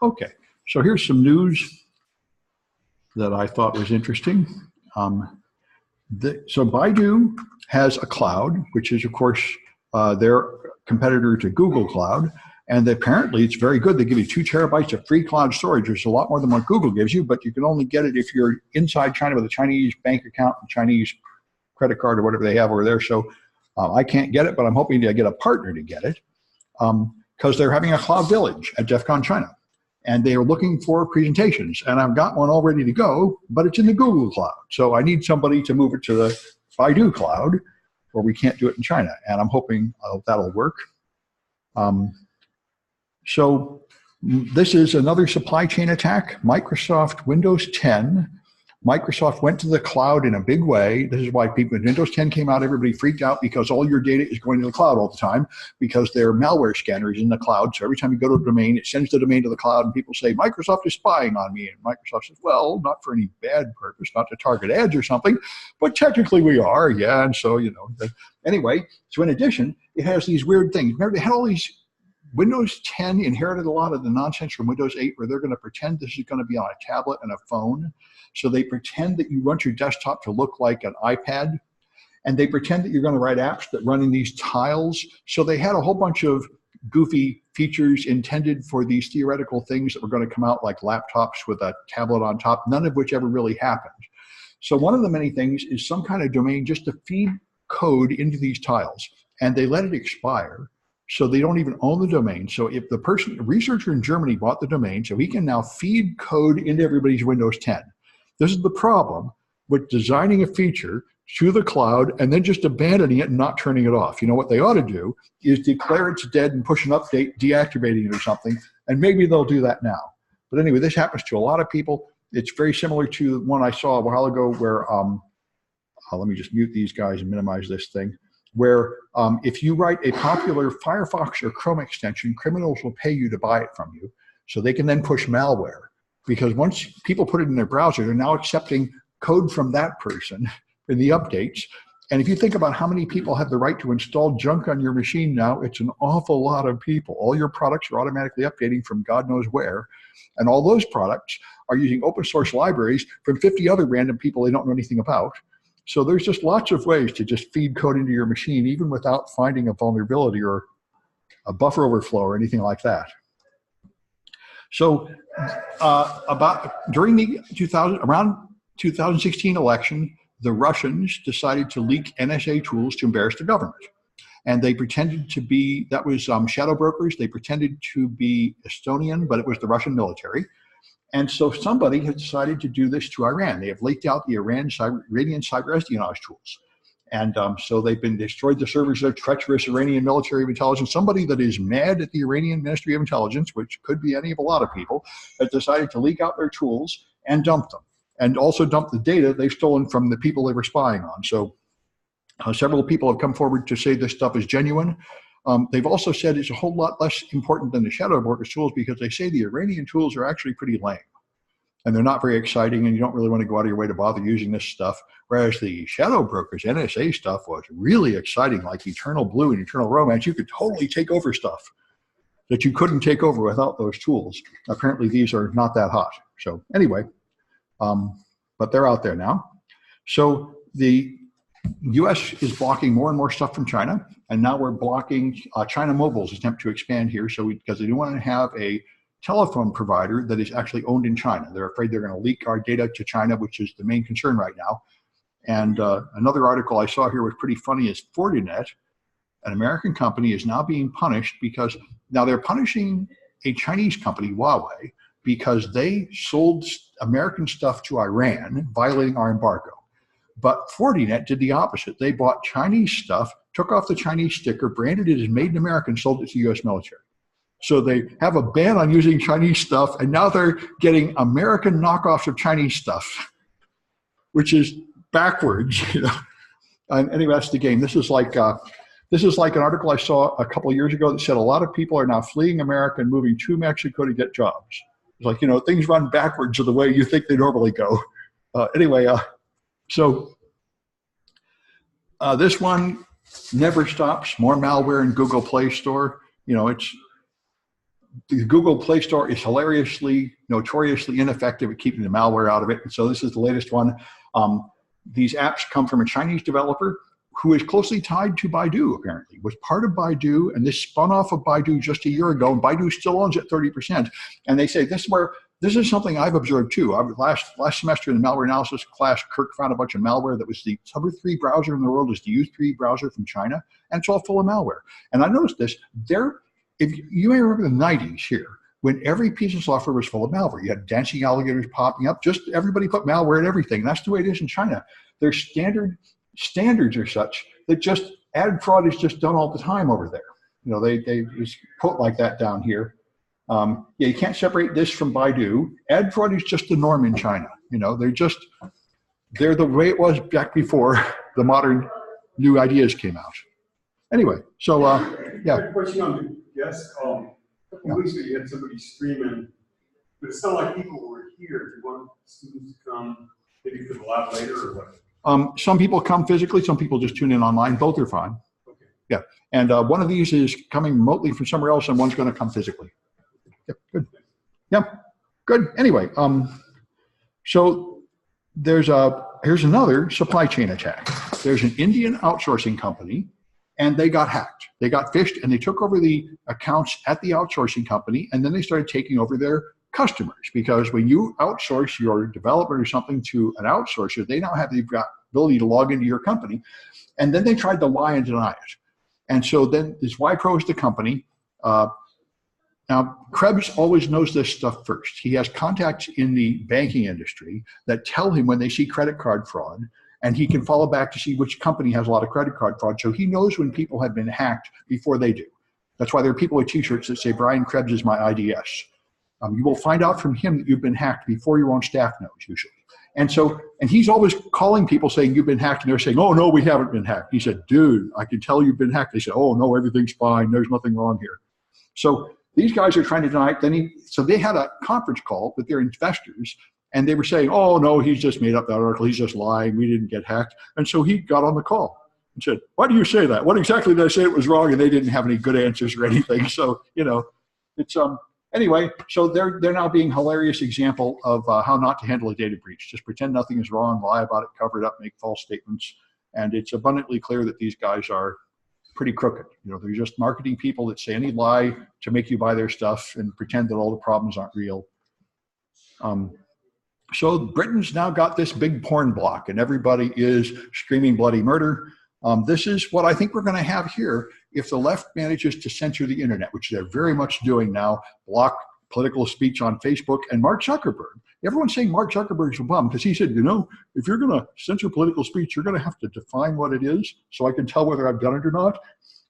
Okay, so here's some news that I thought was interesting. So Baidu has a cloud, which is, of course, their competitor to Google Cloud. And apparently it's very good. They give you 2 terabytes of free cloud storage, which is a lot more than what Google gives you, but you can only get it if you're inside China with a Chinese bank account and Chinese credit card or whatever they have over there. So I can't get it, but I'm hoping to get a partner to get it because they're having a cloud village at DEF CON China. And they are looking for presentations. And I've got one all ready to go, but it's in the Google Cloud. So I need somebody to move it to the Baidu Cloud, or we can't do it in China. And I'm hoping that'll work. So this is another supply chain attack. Microsoft Windows 10. Microsoft went to the cloud in a big way. This is why people, when Windows 10 came out, everybody freaked out because all your data is going to the cloud all the time because their malware scanner is in the cloud. So every time you go to a domain, it sends the domain to the cloud and people say, Microsoft is spying on me. And Microsoft says, well, not for any bad purpose, not to target ads or something, but technically we are, yeah. And so, anyway, so in addition, it has these weird things. Remember, they had all these Windows 10 inherited a lot of the nonsense from Windows 8 where they're going to pretend this is going to be on a tablet and a phone. So they pretend that you want your desktop to look like an iPad, and they pretend that you're going to write apps that run in these tiles. So they had a whole bunch of goofy features intended for these theoretical things that were going to come out like laptops with a tablet on top, none of which ever really happened. So one of the many things is some kind of domain just to feed code into these tiles, and they let it expire. So they don't even own the domain. So if the researcher in Germany bought the domain, so he can now feed code into everybody's Windows 10. This is the problem with designing a feature to the cloud and then just abandoning it and not turning it off. What they ought to do is declare it's dead and push an update, deactivating it or something, and maybe they'll do that now. But anyway, this happens to a lot of people. It's very similar to one I saw a while ago where, let me just mute these guys and minimize this thing, where if you write a popular Firefox or Chrome extension, criminals will pay you to buy it from you so they can then push malware. Because once people put it in their browser, they're now accepting code from that person in the updates. And if you think about how many people have the right to install junk on your machine now, it's an awful lot of people. All your products are automatically updating from God knows where. And all those products are using open source libraries from 50 other random people they don't know anything about. So there's just lots of ways to just feed code into your machine, even without finding a vulnerability or a buffer overflow or anything like that. So during the around 2016 election, the Russians decided to leak NSA tools to embarrass the government. And they pretended to be, that was shadow brokers. They pretended to be Estonian, but it was the Russian military. And so somebody has decided to do this to Iran. They have leaked out the Iranian cyber espionage tools. And so they've been destroyed the servers of treacherous Iranian military of intelligence. Somebody that is mad at the Iranian Ministry of Intelligence, which could be any of a lot of people, has decided to leak out their tools and dump them. And also dump the data they've stolen from the people they were spying on. So several people have come forward to say this stuff is genuine. They've also said it's a whole lot less important than the shadow brokers tools because they say the Iranian tools are actually pretty lame. And they're not very exciting, and you don't really want to go out of your way to bother using this stuff. Whereas the shadow brokers, NSA stuff, was really exciting, like Eternal Blue and Eternal Romance. You could totally take over stuff that you couldn't take over without those tools. Apparently, these are not that hot. So anyway, but they're out there now. So the U.S. is blocking more and more stuff from China, and now we're blocking China Mobile's attempt to expand here. So because they don't want to have a telephone provider that is actually owned in China. They're afraid they're going to leak our data to China, which is the main concern right now. And another article I saw here was pretty funny is Fortinet, an American company, is now being punished because now they're punishing a Chinese company, Huawei, because they sold American stuff to Iran, violating our embargo. But Fortinet did the opposite. They bought Chinese stuff, took off the Chinese sticker, branded it as made in America, and sold it to the U.S. military. So they have a ban on using Chinese stuff, and now they're getting American knockoffs of Chinese stuff, which is backwards. And anyway, that's the game. This is like an article I saw a couple of years ago that said a lot of people are now fleeing America and moving to Mexico to get jobs. It's like, things run backwards of the way you think they normally go. So this one never stops. More malware in Google Play Store. the Google Play Store is notoriously ineffective at keeping the malware out of it. And so this is the latest one. These apps come from a Chinese developer who is closely tied to Baidu, apparently, was part of Baidu, and this spun off of Baidu just a year ago, and Baidu still owns it 30%. And they say this is something I've observed too. Last semester in the malware analysis class, Kirk found a bunch of malware that was the number 3 browser in the world is the U3 browser from China, and it's all full of malware. And I noticed this, if you may remember the 90s here, when every piece of software was full of malware. You had dancing alligators popping up, just everybody put malware in everything. And that's the way it is in China. Their standards are such that just ad fraud is just done all the time over there. You know, they just put like that down here. Yeah, you can't separate this from Baidu. Ad fraud is just the norm in China. You know, they're the way it was back before the modern new ideas came out. Anyway, so yeah. Quick question on the guest. A couple weeks ago, you had somebody streaming, but it sounded like people were here. Do you want students to come maybe for the lab later or what? Some people come physically, some people just tune in online. Both are fine. Okay. Yeah, and one of these is coming remotely from somewhere else, and one's going to come physically. Yep, good. Yep, good. Anyway, so here's another supply chain attack. There's an Indian outsourcing company, and they got hacked. They got phished, and they took over the accounts at the outsourcing company, and then they started taking over their customers, because when you outsource your development or something to an outsourcer, they now have the ability to log into your company, and then they tried to lie and deny it. And so then this Wipro is the company. Now, Krebs always knows this stuff first. He has contacts in the banking industry that tell him when they see credit card fraud, and he can follow back to see which company has a lot of credit card fraud. So he knows when people have been hacked before they do. That's why there are people with t-shirts that say, Brian Krebs is my IDS. You will find out from him that you've been hacked before your own staff knows, usually. And he's always calling people saying you've been hacked, and they're saying, oh, no, we haven't been hacked. He said, dude, I can tell you've been hacked. They said, oh, no, everything's fine. There's nothing wrong here. So these guys are trying to deny it. So they had a conference call with their investors, and they were saying, oh, no, he's just made up that article. He's just lying. We didn't get hacked. And so he got on the call and said, why do you say that? What exactly did I say it was wrong? And they didn't have any good answers or anything. So, you know, it's anyway, so they're now being a hilarious example of how not to handle a data breach. Just pretend nothing is wrong, lie about it, cover it up, make false statements. And it's abundantly clear that these guys are pretty crooked. You know, they're just marketing people that say any lie to make you buy their stuff and pretend that all the problems aren't real. So Britain's now got this big porn block, and everybody is screaming bloody murder. This is what I think we're going to have here if the left manages to censor the internet, which they're very much doing now, block political speech on Facebook. And Mark Zuckerberg, everyone's saying Mark Zuckerberg's a bum because he said, you know, if you're going to censor political speech, you're going to have to define what it is so I can tell whether I've done it or not.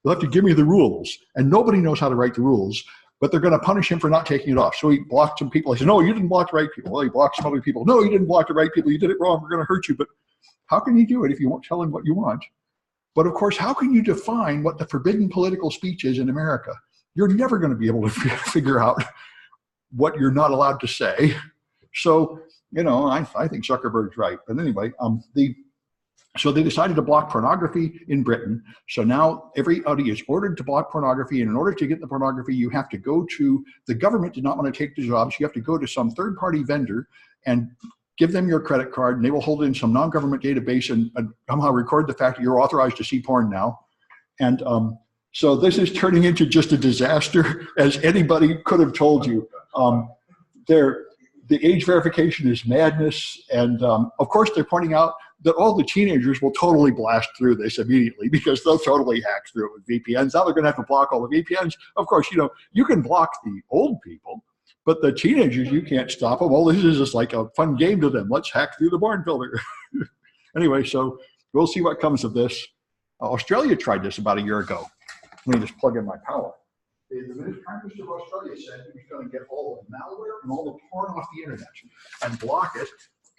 You'll have to give me the rules. And nobody knows how to write the rules, but they're going to punish him for not taking it off. So he blocked some people. He said, no, you didn't block the right people. Well, he blocked some other people. No, you didn't block the right people. You did it wrong. We're going to hurt you. But how can you do it if you won't tell him what you want? But of course, how can you define what the forbidden political speech is in America? You're never going to be able to figure out what you're not allowed to say. So, you know, I think Zuckerberg's right. But anyway, so they decided to block pornography in Britain. So now everybody is ordered to block pornography. And in order to get the pornography, you have to go to, the government did not want to take the jobs. You have to go to some third-party vendor and give them your credit card, and they will hold it in some non-government database and somehow record the fact that you're authorized to see porn now. And so this is turning into just a disaster, as anybody could have told you. The age verification is madness. And of course, they're pointing out that all the teenagers will totally blast through this immediately because they'll totally hack through it with VPNs. Now they're going to have to block all the VPNs. Of course, you know, you can block the old people, but the teenagers, you can't stop them. All this is just like a fun game to them. Let's hack through the barn filter. Anyway, so we'll see what comes of this. Australia tried this about a year ago. Let me just plug in my power. The Prime Minister of Australia said he was going to get all the malware and all the porn off the internet and block it,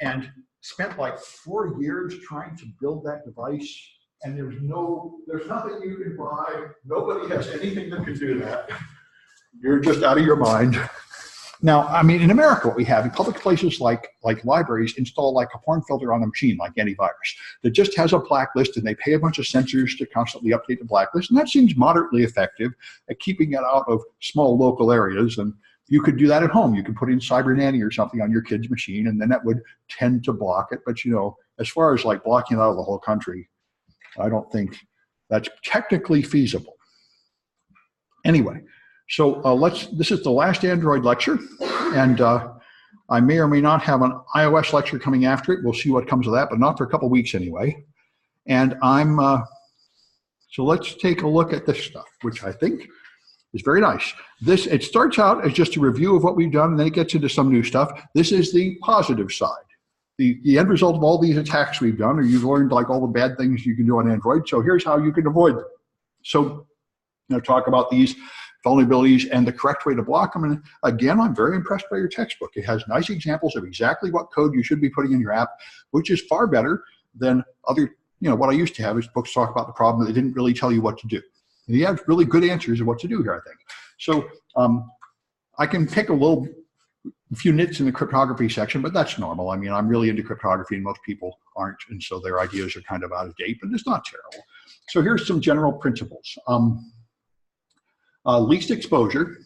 and spent like 4 years trying to build that device. And there's nothing you can buy. Nobody has anything that can do that. You're just out of your mind. Now, I mean, in America, what we have in public places like libraries install like a porn filter on a machine, like antivirus, that just has a blacklist, and they pay a bunch of censors to constantly update the blacklist. And that seems moderately effective at keeping it out of small local areas. And you could do that at home. You could put in Cyber Nanny or something on your kid's machine, and then that would tend to block it. But, you know, as far as like blocking it out of the whole country, I don't think that's technically feasible. Anyway, so this is the last Android lecture, and I may or may not have an iOS lecture coming after it. We'll see what comes of that, but not for a couple weeks anyway. And so let's take a look at this stuff, which I think is very nice. It starts out as just a review of what we've done, and then it gets into some new stuff. This is the positive side. The end result of all these attacks we've done, or you've learned like all the bad things you can do on Android. So here's how you can avoid them. So, you know, talk about these vulnerabilities and the correct way to block them. And again, I'm very impressed by your textbook. It has nice examples of exactly what code you should be putting in your app, which is far better than other, you know, what I used to have is books talk about the problem that they didn't really tell you what to do. And you have really good answers of what to do here, I think. So I can pick a few nits in the cryptography section, but that's normal. I mean, I'm really into cryptography and most people aren't, and so their ideas are kind of out of date, but it's not terrible. So here's some general principles. Least exposure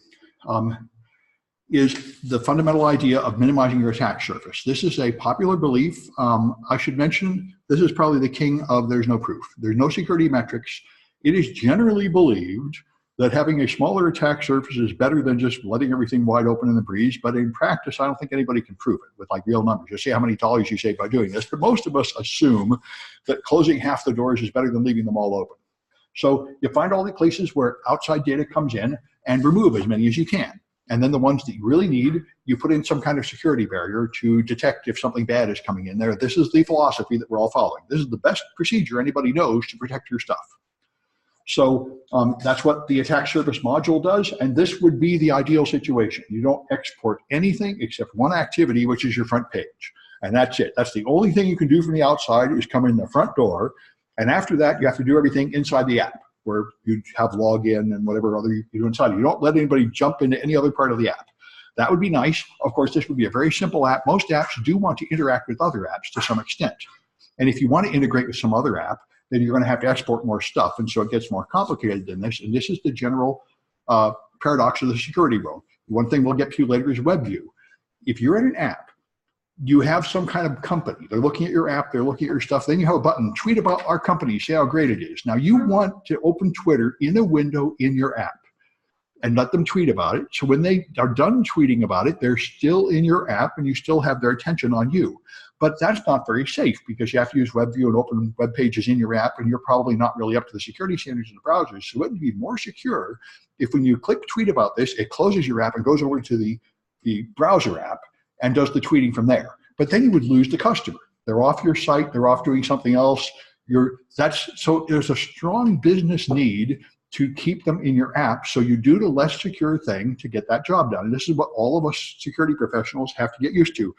is the fundamental idea of minimizing your attack surface. This is a popular belief. I should mention, this is probably the king of there's no proof. There's no security metrics. It is generally believed that having a smaller attack surface is better than just letting everything wide open in the breeze. But in practice, I don't think anybody can prove it with like real numbers. You'll see how many dollars you save by doing this. But most of us assume that closing half the doors is better than leaving them all open. So you find all the places where outside data comes in and remove as many as you can. And then the ones that you really need, you put in some kind of security barrier to detect if something bad is coming in there. This is the philosophy that we're all following. This is the best procedure anybody knows to protect your stuff. So that's what the attack surface module does, and this would be the ideal situation. You don't export anything except one activity, which is your front page, and that's it. That's the only thing you can do from the outside is come in the front door, and after that, you have to do everything inside the app, where you have login and whatever other you do inside. You don't let anybody jump into any other part of the app. That would be nice. Of course, this would be a very simple app. Most apps do want to interact with other apps to some extent, and if you want to integrate with some other app, then you're going to have to export more stuff. And so it gets more complicated than this. And this is the general paradox of the security world. One thing we'll get to later is WebView. If you're in an app, you have some kind of company. They're looking at your app, they're looking at your stuff. Then you have a button, tweet about our company, say how great it is. Now you want to open Twitter in a window in your app and let them tweet about it. So when they are done tweeting about it, they're still in your app and you still have their attention on you. But that's not very safe because you have to use WebView and open web pages in your app, and you're probably not really up to the security standards of the browsers. So it would be more secure if when you click tweet about this, it closes your app and goes over to the browser app and does the tweeting from there. But then you would lose the customer. They're off your site, they're off doing something else. So there's a strong business need to keep them in your app, so you do the less secure thing to get that job done. And this is what all of us security professionals have to get used to.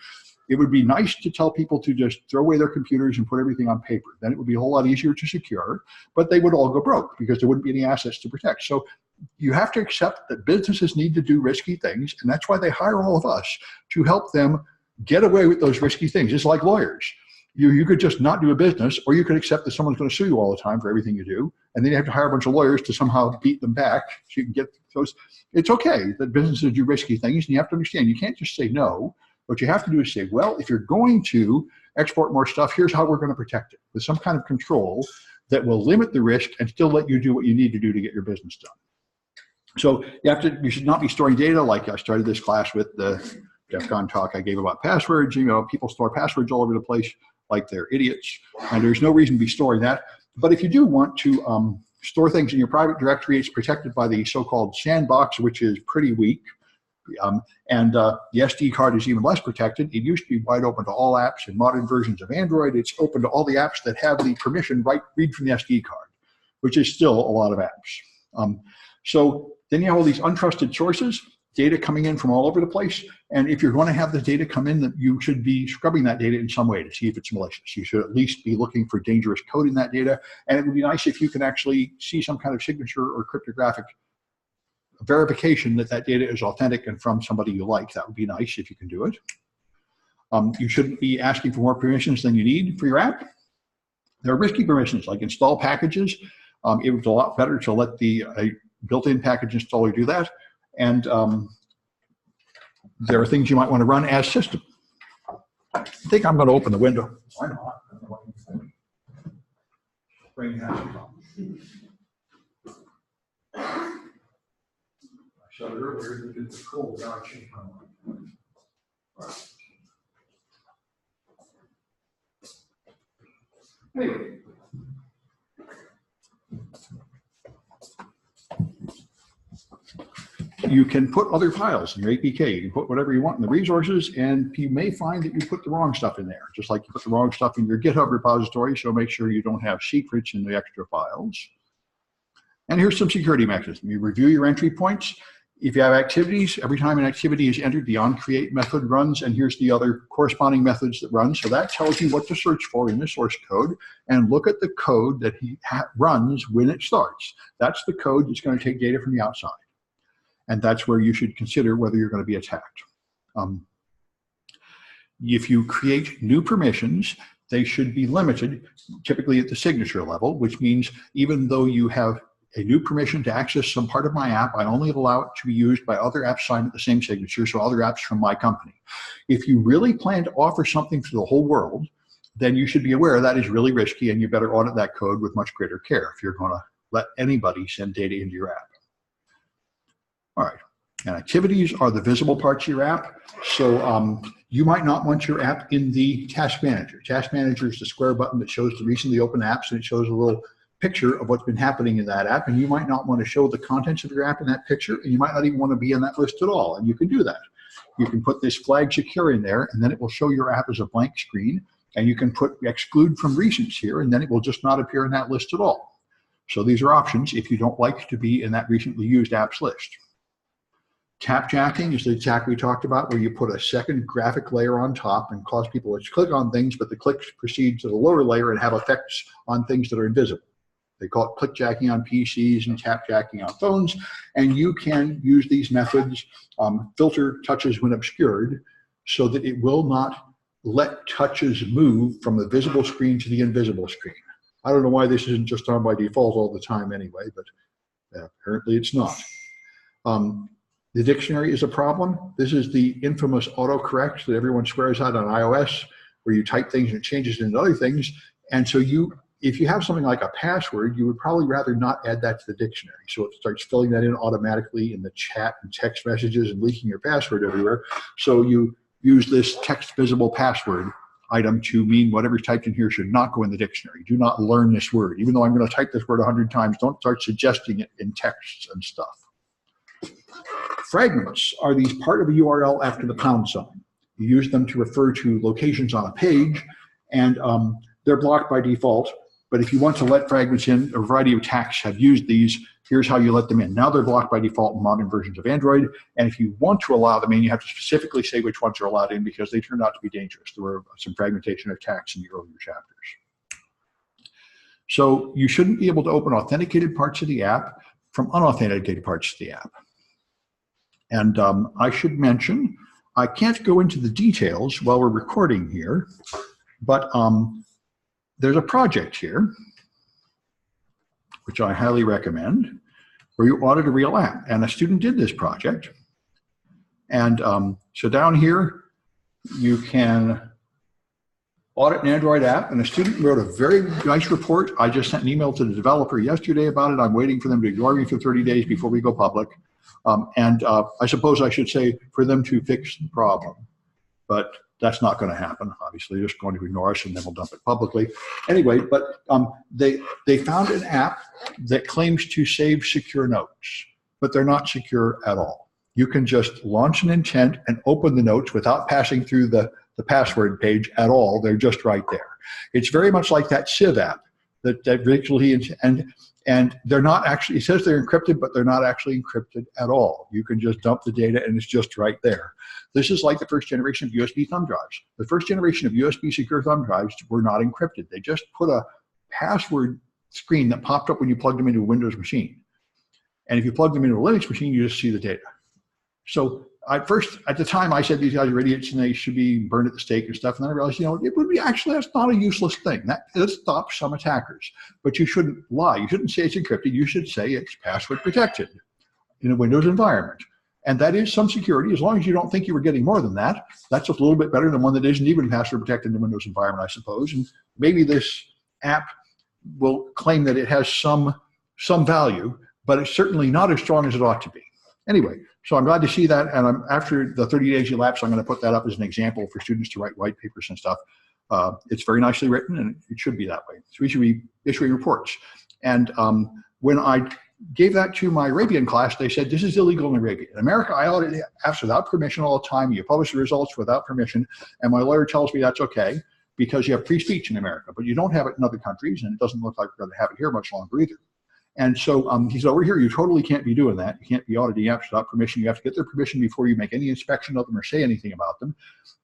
It would be nice to tell people to just throw away their computers and put everything on paper. Then it would be a whole lot easier to secure, but they would all go broke because there wouldn't be any assets to protect. So you have to accept that businesses need to do risky things, and that's why they hire all of us to help them get away with those risky things. It's like lawyers. You could just not do a business, or you could accept that someone's going to sue you all the time for everything you do, and then you have to hire a bunch of lawyers to somehow beat them back so you can get those. It's okay that businesses do risky things, and you have to understand you can't just say no. What you have to do is say, well, if you're going to export more stuff, here's how we're going to protect it with some kind of control that will limit the risk and still let you do what you need to do to get your business done. So you should not be storing data. Like I started this class with the DEF CON talk I gave about passwords. You know, people store passwords all over the place like they're idiots, and there's no reason to be storing that. But if you do want to store things in your private directory, it's protected by the so-called sandbox, which is pretty weak. The SD card is even less protected. It used to be wide open to all apps. In modern versions of Android, it's open to all the apps that have the permission read from the SD card, which is still a lot of apps. So then you have all these untrusted sources, data coming in from all over the place. And if you're going to have the data come in, that you should be scrubbing that data in some way to see if it's malicious. You should at least be looking for dangerous code in that data. And it would be nice if you can actually see some kind of signature or cryptographic verification that that data is authentic and from somebody you like. That would be nice if you can do it. You shouldn't be asking for more permissions than you need for your app. There are risky permissions, like install packages. It was a lot better to let the built-in package installer do that. And there are things you might want to run as system. I think I'm going to open the window. Why not? I don't know what you think. Rain has come. I shut it earlier because it's cold. Now I changed my mind. All right. Anyway. You can put other files in your APK. You can put whatever you want in the resources, and you may find that you put the wrong stuff in there, just like you put the wrong stuff in your GitHub repository, so make sure you don't have secrets in the extra files. And here's some security mechanism. You review your entry points. If you have activities, every time an activity is entered, the onCreate method runs, and here's the other corresponding methods that run. So that tells you what to search for in the source code, and look at the code that he runs when it starts. That's the code that's going to take data from the outside. And that's where you should consider whether you're going to be attacked. If you create new permissions, they should be limited, typically at the signature level, which means even though you have a new permission to access some part of my app, I only allow it to be used by other apps signed with the same signature, so other apps from my company. If you really plan to offer something to the whole world, then you should be aware that is really risky, and you better audit that code with much greater care if you're going to let anybody send data into your app. All right, and activities are the visible parts of your app. So you might not want your app in the task manager. Task manager is the square button that shows the recently open apps, and it shows a little picture of what's been happening in that app. And you might not want to show the contents of your app in that picture, and you might not even want to be in that list at all. And you can do that. You can put this flag secure in there, and then it will show your app as a blank screen. And you can put exclude from recents here, and then it will just not appear in that list at all. So these are options if you don't like to be in that recently used apps list. Tapjacking is the attack we talked about, where you put a second graphic layer on top and cause people to click on things, but the clicks proceed to the lower layer and have effects on things that are invisible. They call it clickjacking on PCs and tapjacking on phones, and you can use these methods, filter touches when obscured, so that it will not let touches move from the visible screen to the invisible screen. I don't know why this isn't just on by default all the time anyway, but apparently it's not. The dictionary is a problem. This is the infamous autocorrect that everyone swears at on iOS, where you type things and it changes into other things. And so if you have something like a password, you would probably rather not add that to the dictionary. So it starts filling that in automatically in the chat and text messages and leaking your password everywhere. So you use this text visible password item to mean whatever's typed in here should not go in the dictionary. Do not learn this word. Even though I'm going to type this word 100 times, don't start suggesting it in texts and stuff. Fragments are these part of a URL after the pound sign. You use them to refer to locations on a page, and they're blocked by default. But if you want to let fragments in, a variety of attacks have used these. Here's how you let them in. Now they're blocked by default in modern versions of Android. And if you want to allow them in, you have to specifically say which ones are allowed in, because they turned out to be dangerous. There were some fragmentation attacks in the earlier chapters. So you shouldn't be able to open authenticated parts of the app from unauthenticated parts of the app. And I should mention, I can't go into the details while we're recording here, but there's a project here, which I highly recommend, where you audit a real app. And a student did this project. And so down here, you can audit an Android app, and a student wrote a very nice report. I just sent an email to the developer yesterday about it. I'm waiting for them to ignore me for 30 days before we go public. I suppose I should say for them to fix the problem, but that's not going to happen. Obviously, they're just going to ignore us, and then we'll dump it publicly. Anyway, but they found an app that claims to save secure notes, but they're not secure at all. You can just launch an intent and open the notes without passing through the password page at all. They're just right there. It's very much like that Civ app that visually, and they're not actually, it says they're encrypted, but they're not actually encrypted at all. You can just dump the data and it's just right there. This is like the first generation of USB thumb drives. The first generation of USB secure thumb drives were not encrypted. They just put a password screen that popped up when you plugged them into a Windows machine. And if you plug them into a Linux machine, you just see the data. So at the time, I said these guys are idiots and they should be burned at the stake and stuff. And then I realized, it would be actually, that's not a useless thing. That stops some attackers. But you shouldn't lie. You shouldn't say it's encrypted. You should say it's password protected in a Windows environment. And that is some security. As long as you don't think you were getting more than that, that's a little bit better than one that isn't even password protected in the Windows environment, I suppose. And maybe this app will claim that it has some value, but it's certainly not as strong as it ought to be. Anyway, so I'm glad to see that. And after the 30 days elapse, I'm going to put that up as an example for students to write white papers and stuff. It's very nicely written, and it should be that way. So we should be issuing reports. And when I gave that to my Arabian class, they said, this is illegal in Arabia. In America, I audit apps without permission all the time. You publish the results without permission. And my lawyer tells me that's okay because you have free speech in America, but you don't have it in other countries, and it doesn't look like we're going to have it here much longer either. And so he said, over here, you totally can't be doing that. You can't be auditing apps without permission. You have to get their permission before you make any inspection of them or say anything about them.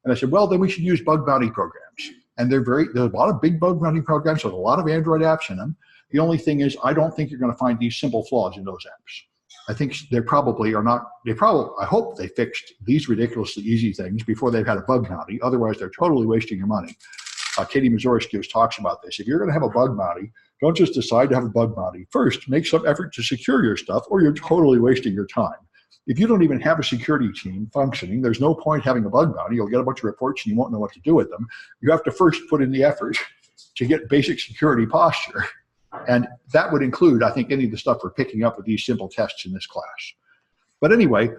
And I said, well, then we should use bug bounty programs. And there's a lot of big bug bounty programs with a lot of Android apps in them. The only thing is, I don't think you're going to find these simple flaws in those apps. I think they probably are not, I hope they fixed these ridiculously easy things before they've had a bug bounty. Otherwise, they're totally wasting your money. Katie Mazuris gives talks about this. If you're going to have a bug bounty, don't just decide to have a bug bounty. First, make some effort to secure your stuff, or you're totally wasting your time. If you don't even have a security team functioning, there's no point having a bug bounty. You'll get a bunch of reports and you won't know what to do with them. You have to first put in the effort to get basic security posture. And that would include, I think, any of the stuff we're picking up with these simple tests in this class. But anyway,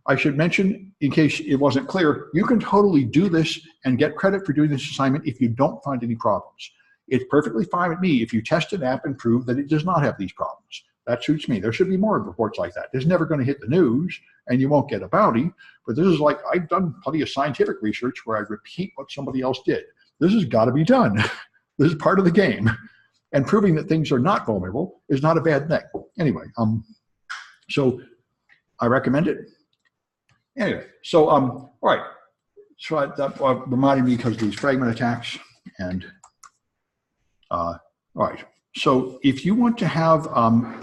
I should mention, in case it wasn't clear, you can totally do this and get credit for doing this assignment if you don't find any problems. It's perfectly fine with me if you test an app and prove that it does not have these problems. That suits me. There should be more reports like that. It's never going to hit the news, and you won't get a bounty. But this is like, I've done plenty of scientific research where I repeat what somebody else did. This has got to be done. This is part of the game. And proving that things are not vulnerable is not a bad thing. Anyway, so I recommend it. Anyway, so, all right. So that reminded me because of these fragment attacks. And, all right. So if you want to have,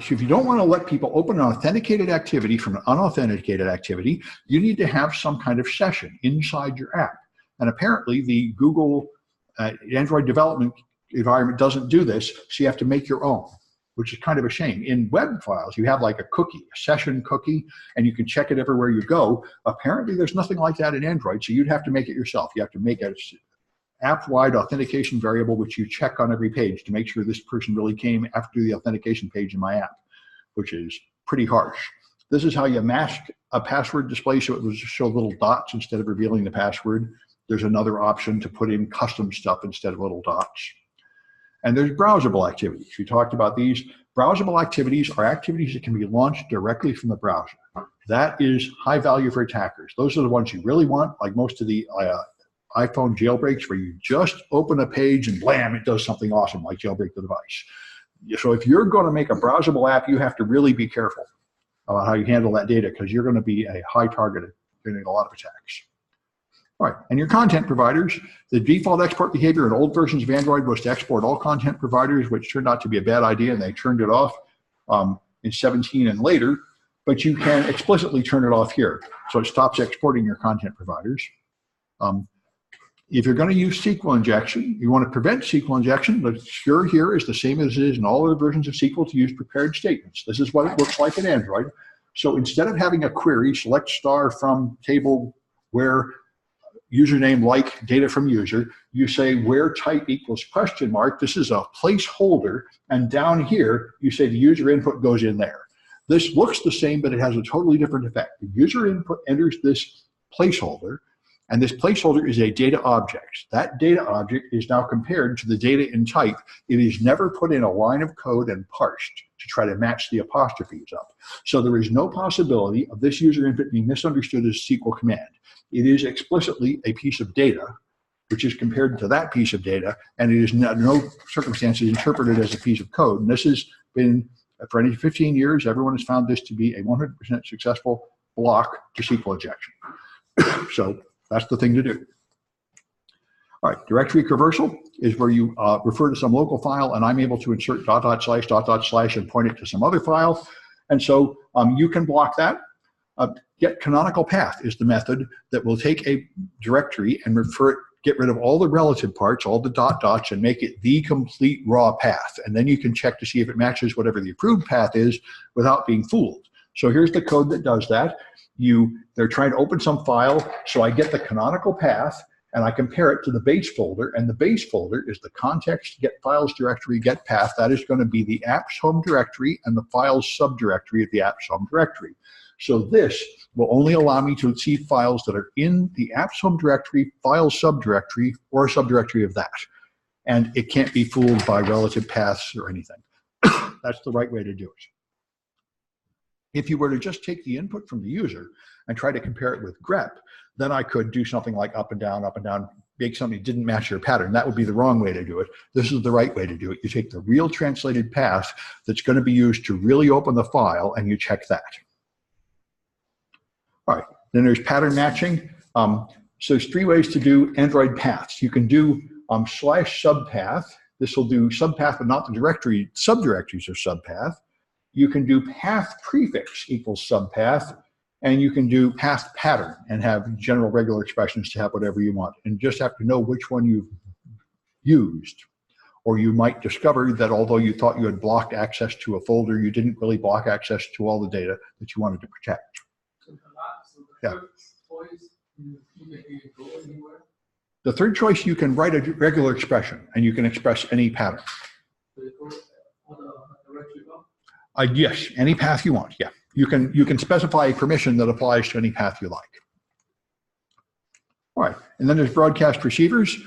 if you don't want to let people open an authenticated activity from an unauthenticated activity, you need to have some kind of session inside your app. And apparently the Google Android development environment doesn't do this, so you have to make your own, which is kind of a shame. In web files, you have like a cookie, a session cookie, and you can check it everywhere you go. Apparently, there's nothing like that in Android, so you'd have to make it yourself. You have to make an app-wide authentication variable, which you check on every page to make sure this person really came after the authentication page in my app, which is pretty harsh. This is how you mask a password display so it will show little dots instead of revealing the password. There's another option to put in custom stuff instead of little dots. And there's browsable activities. We talked about these. Browsable activities are activities that can be launched directly from the browser. That is high value for attackers. Those are the ones you really want, like most of the iPhone jailbreaks, where you just open a page and blam, it does something awesome, like jailbreak the device. So if you're going to make a browsable app, you have to really be careful about how you handle that data, because you're going to be a high target of getting a lot of attacks. All right, and your content providers, the default export behavior in old versions of Android was to export all content providers, which turned out to be a bad idea, and they turned it off in 17 and later, but you can explicitly turn it off here. So it stops exporting your content providers. If you're going to use SQL injection, you want to prevent SQL injection, but sure here is the same as it is in all other versions of SQL to use prepared statements. This is what it looks like in Android. So instead of having a query, select star from table where username like data from user, you say where type equals question mark. This is a placeholder, and down here you say the user input goes in there. This looks the same, but it has a totally different effect. The user input enters this placeholder, and this placeholder is a data object. That data object is now compared to the data in type. It is never put in a line of code and parsed to try to match the apostrophes up. So there is no possibility of this user input being misunderstood as a SQL command. It is explicitly a piece of data, which is compared to that piece of data, and it is in no circumstances interpreted as a piece of code. And this has been, for any 15 years, everyone has found this to be a 100% successful block to SQL injection. So that's the thing to do. All right, directory traversal is where you refer to some local file, and I'm able to insert .. / and point it to some other file. And so you can block that. Get canonical path is the method that will take a directory and get rid of all the relative parts, all the dots, and make it the complete raw path. And then you can check to see if it matches whatever the approved path is without being fooled. So here's the code that does that. They're trying to open some file, so I get the canonical path, and I compare it to the base folder, and the base folder is the context get files directory get path. That is going to be the app's home directory and the files subdirectory of the app's home directory. So this will only allow me to see files that are in the app's home directory, files subdirectory, or a subdirectory of that. And it can't be fooled by relative paths or anything. That's the right way to do it. If you were to just take the input from the user and try to compare it with grep, then I could do something like up and down, make something that didn't match your pattern. That would be the wrong way to do it. This is the right way to do it. You take the real translated path that's going to be used to really open the file, and you check that. All right, then there's pattern matching. So there's 3 ways to do Android paths. You can do /subpath. This will do subpath, but not the directory. Subdirectories are subpath. You can do path prefix equals subpath, and you can do path pattern and have general regular expressions to have whatever you want, and just have to know which one you've used. Or you might discover that although you thought you had blocked access to a folder, you didn't really block access to all the data that you wanted to protect. Yeah. The third choice, you can write a regular expression, and you can express any pattern. Yes, any path you want. Yeah, you can specify a permission that applies to any path you like. All right, and then there's broadcast receivers.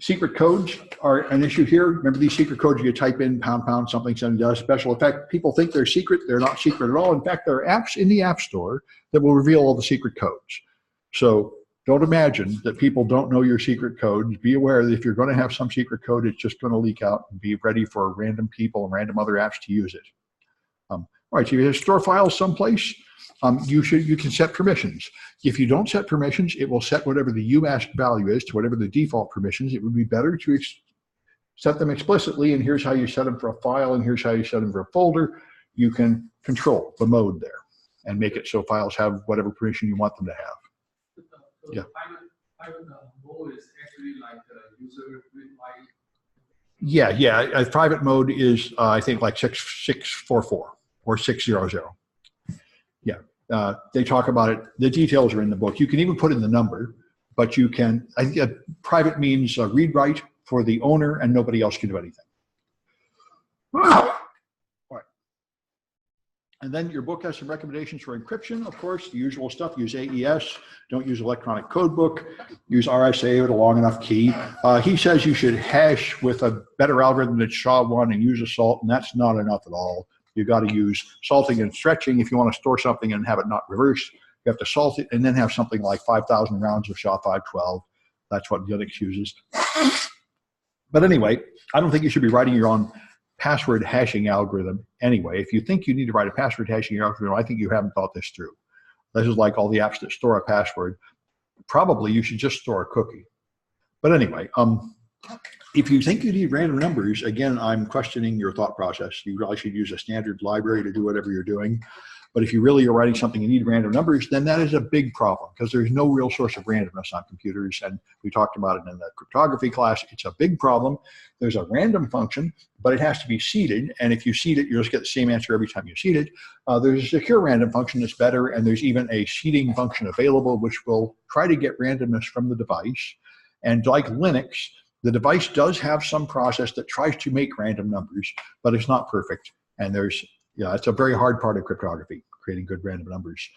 Secret codes are an issue here. Remember these secret codes you type in # something does special effect. People think they're secret. They're not secret at all. In fact, there are apps in the App Store that will reveal all the secret codes. So don't imagine that people don't know your secret codes. Be aware that if you're going to have some secret code, it's just going to leak out, and be ready for random people and random other apps to use it. All right, so you store files someplace. You can set permissions. If you don't set permissions, it will set whatever the uask value is to whatever the default permissions. It would be better to set them explicitly, and here's how you set them for a file, and here's how you set them for a folder. You can control the mode there and make it so files have whatever permission you want them to have. So yeah. Private mode is actually like the user read write. Yeah. A private mode is I think like 6644 or 600. Yeah. They talk about it. The details are in the book. You can even put in the number, but you can. I think private means read write for the owner, and nobody else can do anything. And then your book has some recommendations for encryption, of course, the usual stuff. Use AES, don't use electronic code book, use RSA with a long enough key. He says you should hash with a better algorithm than SHA-1 and use assault, and that's not enough at all. You got to use salting and stretching. If you want to store something and have it not reverse, you have to salt it and then have something like 5,000 rounds of SHA-512. That's what Unix uses. But anyway, I don't think you should be writing your own password hashing algorithm anyway. If you think you need to write a password hashing algorithm, I think you haven't thought this through. This is like all the apps that store a password. Probably you should just store a cookie. But anyway, if you think you need random numbers, again, I'm questioning your thought process. You really should use a standard library to do whatever you're doing. But if you really are writing something you need random numbers, then that is a big problem because there's no real source of randomness on computers. And we talked about it in the cryptography class. It's a big problem. There's a random function, but it has to be seeded. And if you seed it, you'll just get the same answer every time you seed it. There's a secure random function that's better. And there's even a seeding function available, which will try to get randomness from the device. And like Linux, the device does have some process that tries to make random numbers, but it's not perfect. And it's a very hard part of cryptography, creating good random numbers.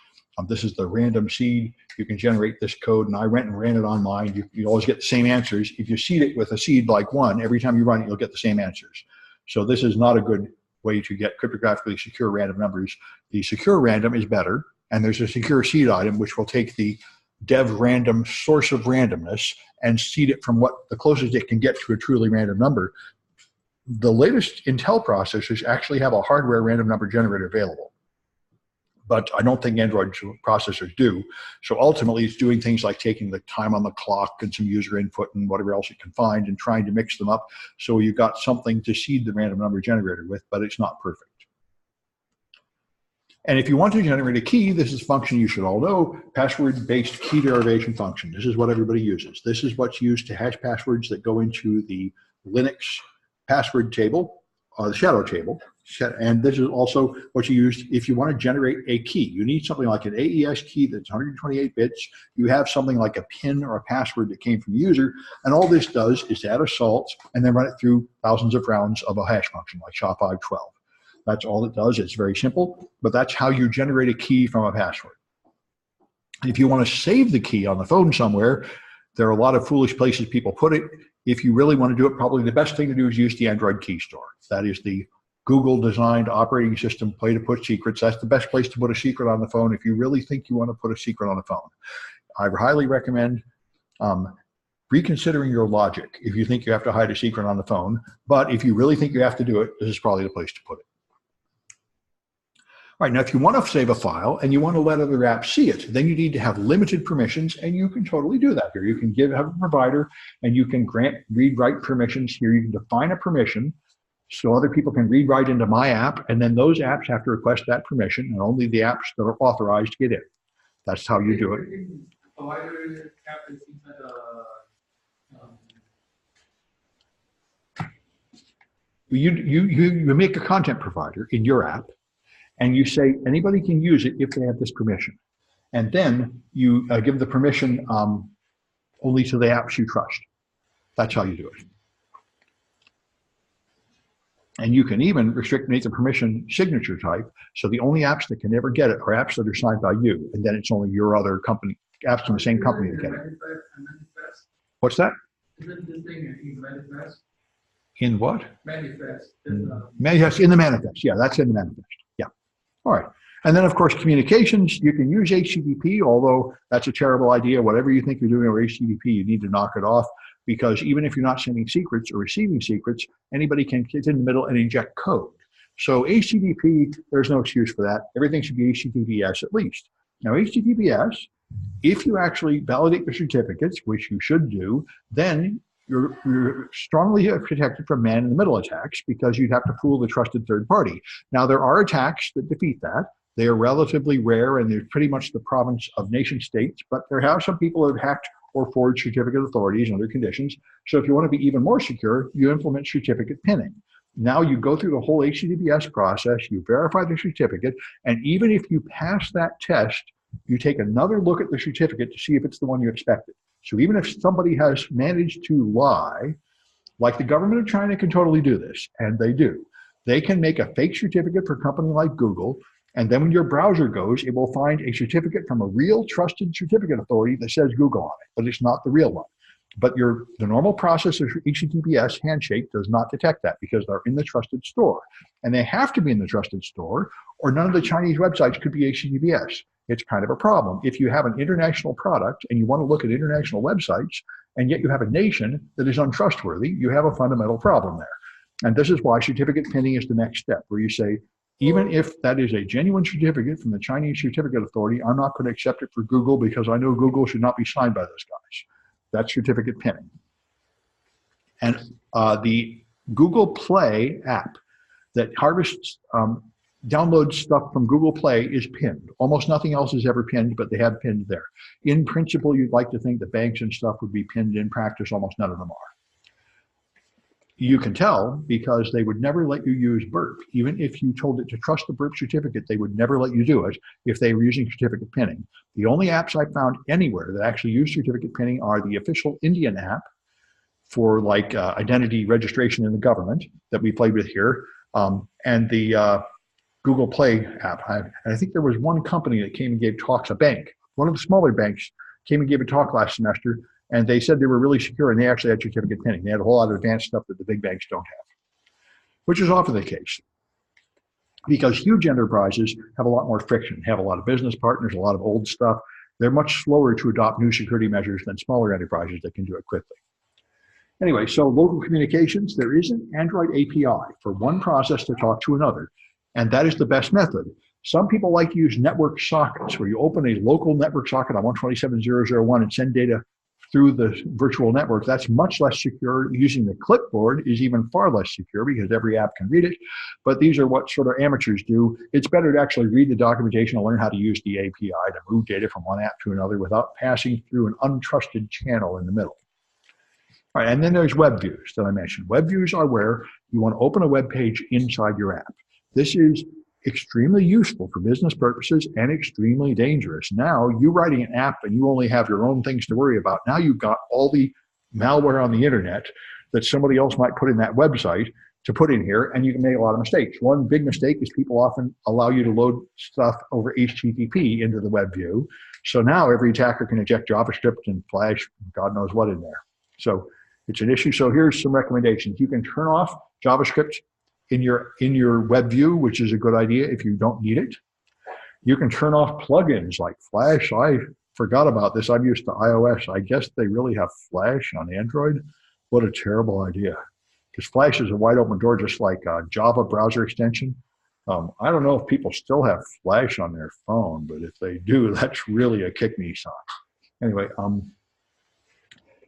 This is the random seed. You can generate this code, and I went and ran it on mine. You always get the same answers. If you seed it with a seed like 1, every time you run it, you'll get the same answers. So this is not a good way to get cryptographically secure random numbers. The secure random is better, and there's a secure seed item, which will take the dev random source of randomness and seed it from what the closest it can get to a truly random number. The latest Intel processors actually have a hardware random number generator available, but I don't think Android processors do. So ultimately, it's doing things like taking the time on the clock and some user input and whatever else it can find and trying to mix them up so you've got something to seed the random number generator with, but it's not perfect. And if you want to generate a key, this is a function you should all know, password-based key derivation function. This is what everybody uses. This is what's used to hash passwords that go into the Linux password table, the shadow table. And this is also what you use if you want to generate a key. You need something like an AES key that's 128 bits. You have something like a PIN or a password that came from the user. And all this does is add a salt and then run it through thousands of rounds of a hash function like SHA-512. That's all it does. It's very simple, but that's how you generate a key from a password. If you want to save the key on the phone somewhere, there are a lot of foolish places people put it. If you really want to do it, probably the best thing to do is use the Android key store. That is the Google-designed operating system way to put secrets. That's the best place to put a secret on the phone if you really think you want to put a secret on the phone. I highly recommend reconsidering your logic if you think you have to hide a secret on the phone. But if you really think you have to do it, this is probably the place to put it. All right, now if you want to save a file and you want to let other apps see it, then you need to have limited permissions, and you can totally do that here. You can have a provider, and you can grant read-write permissions here. You can define a permission so other people can read-write into my app, and then those apps have to request that permission, and only the apps that are authorized get in. That's how you do it. Provider app is You make a content provider in your app, and you say anybody can use it if they have this permission. And then you give the permission only to the apps you trust. That's how you do it. And you can even make the permission signature type, so the only apps that can ever get it are apps that are signed by you, and then it's only your other company, apps from the same company that get it. What's that? Isn't this thing in manifest? In what? Manifest. Manifest, in the manifest. Yeah, that's in the manifest. Yeah. All right. And then, of course, communications, you can use HTTP, although that's a terrible idea. Whatever you think you're doing over HTTP, you need to knock it off, because even if you're not sending secrets or receiving secrets, anybody can get in the middle and inject code. So HTTP, there's no excuse for that. Everything should be HTTPS at least. Now, HTTPS, if you actually validate your certificates, which you should do, then you're strongly protected from man-in-the-middle attacks, because you'd have to fool the trusted third party. Now, there are attacks that defeat that. They are relatively rare, and they're pretty much the province of nation states, but there have some people who have hacked or forged certificate authorities under conditions. So if you want to be even more secure, you implement certificate pinning. Now you go through the whole HTTPS process, you verify the certificate, and even if you pass that test, you take another look at the certificate to see if it's the one you expected. So even if somebody has managed to lie, like the government of China can totally do this, and they do. They can make a fake certificate for a company like Google, and then when your browser goes, it will find a certificate from a real trusted certificate authority that says Google on it, but it's not the real one. But the normal process of HTTPS handshake does not detect that, because they're in the trusted store. And they have to be in the trusted store, or none of the Chinese websites could be HTTPS. It's kind of a problem. If you have an international product and you want to look at international websites, and yet you have a nation that is untrustworthy, you have a fundamental problem there. And this is why certificate pinning is the next step, where you say, even if that is a genuine certificate from the Chinese Certificate Authority, I'm not going to accept it for Google, because I know Google should not be signed by those guys. That's certificate pinning. And the Google Play app that harvests, downloads stuff from Google Play is pinned. Almost nothing else is ever pinned, but they have pinned there. In principle, you'd like to think that banks and stuff would be pinned. In practice, almost none of them are. You can tell because they would never let you use burp. Even if you told it to trust the burp certificate, they would never let you do it if they were using certificate pinning. The only apps I found anywhere that actually use certificate pinning are the official Indian app for like identity registration in the government that we played with here, and the Google Play app. And I think there was one company that came and gave talks, a bank, one of the smaller banks came and gave a talk last semester, and they said they were really secure, and they actually had certificate pinning. They had a whole lot of advanced stuff that the big banks don't have, which is often the case, because huge enterprises have a lot more friction, have a lot of business partners, a lot of old stuff. They're much slower to adopt new security measures than smaller enterprises that can do it quickly. Anyway, so local communications, there is an Android API for one process to talk to another, and that is the best method. Some people like to use network sockets, where you open a local network socket on 127.0.0.1 and send data through the virtual network, that's much less secure. Using the clipboard is even far less secure because every app can read it. But these are what sort of amateurs do. It's better to actually read the documentation and learn how to use the API to move data from one app to another without passing through an untrusted channel in the middle. All right, and then there's web views that I mentioned. Web views are where you want to open a web page inside your app. This is extremely useful for business purposes and extremely dangerous. Now, you writing an app and you only have your own things to worry about. Now you've got all the malware on the internet that somebody else might put in that website to put in here, and you can make a lot of mistakes. One big mistake is people often allow you to load stuff over HTTP into the web view. So now every attacker can inject JavaScript and Flash, God knows what in there. So it's an issue. So here's some recommendations. You can turn off JavaScript in your web view, which is a good idea if you don't need it. You can turn off plugins like Flash. I forgot about this. I'm used to iOS. I guess they really have Flash on Android. What a terrible idea. Because Flash is a wide open door, just like a Java browser extension. I don't know if people still have Flash on their phone, but if they do, that's really a kick-me sign. Anyway,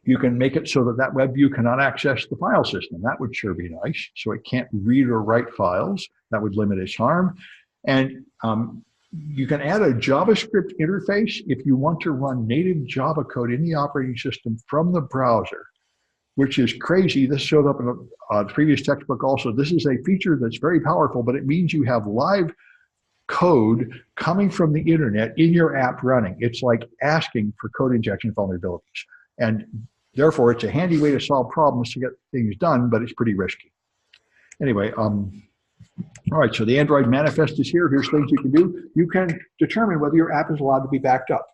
you can make it so that that web view cannot access the file system. That would sure be nice. So it can't read or write files. That would limit its harm. And you can add a JavaScript interface if you want to run native Java code in the operating system from the browser, which is crazy. This showed up in a previous textbook also. This is a feature that's very powerful, but it means you have live code coming from the internet in your app running. It's like asking for code injection vulnerabilities. And therefore, it's a handy way to solve problems to get things done, but it's pretty risky. Anyway, all right, so the Android manifest is here. Here's things you can do. You can determine whether your app is allowed to be backed up.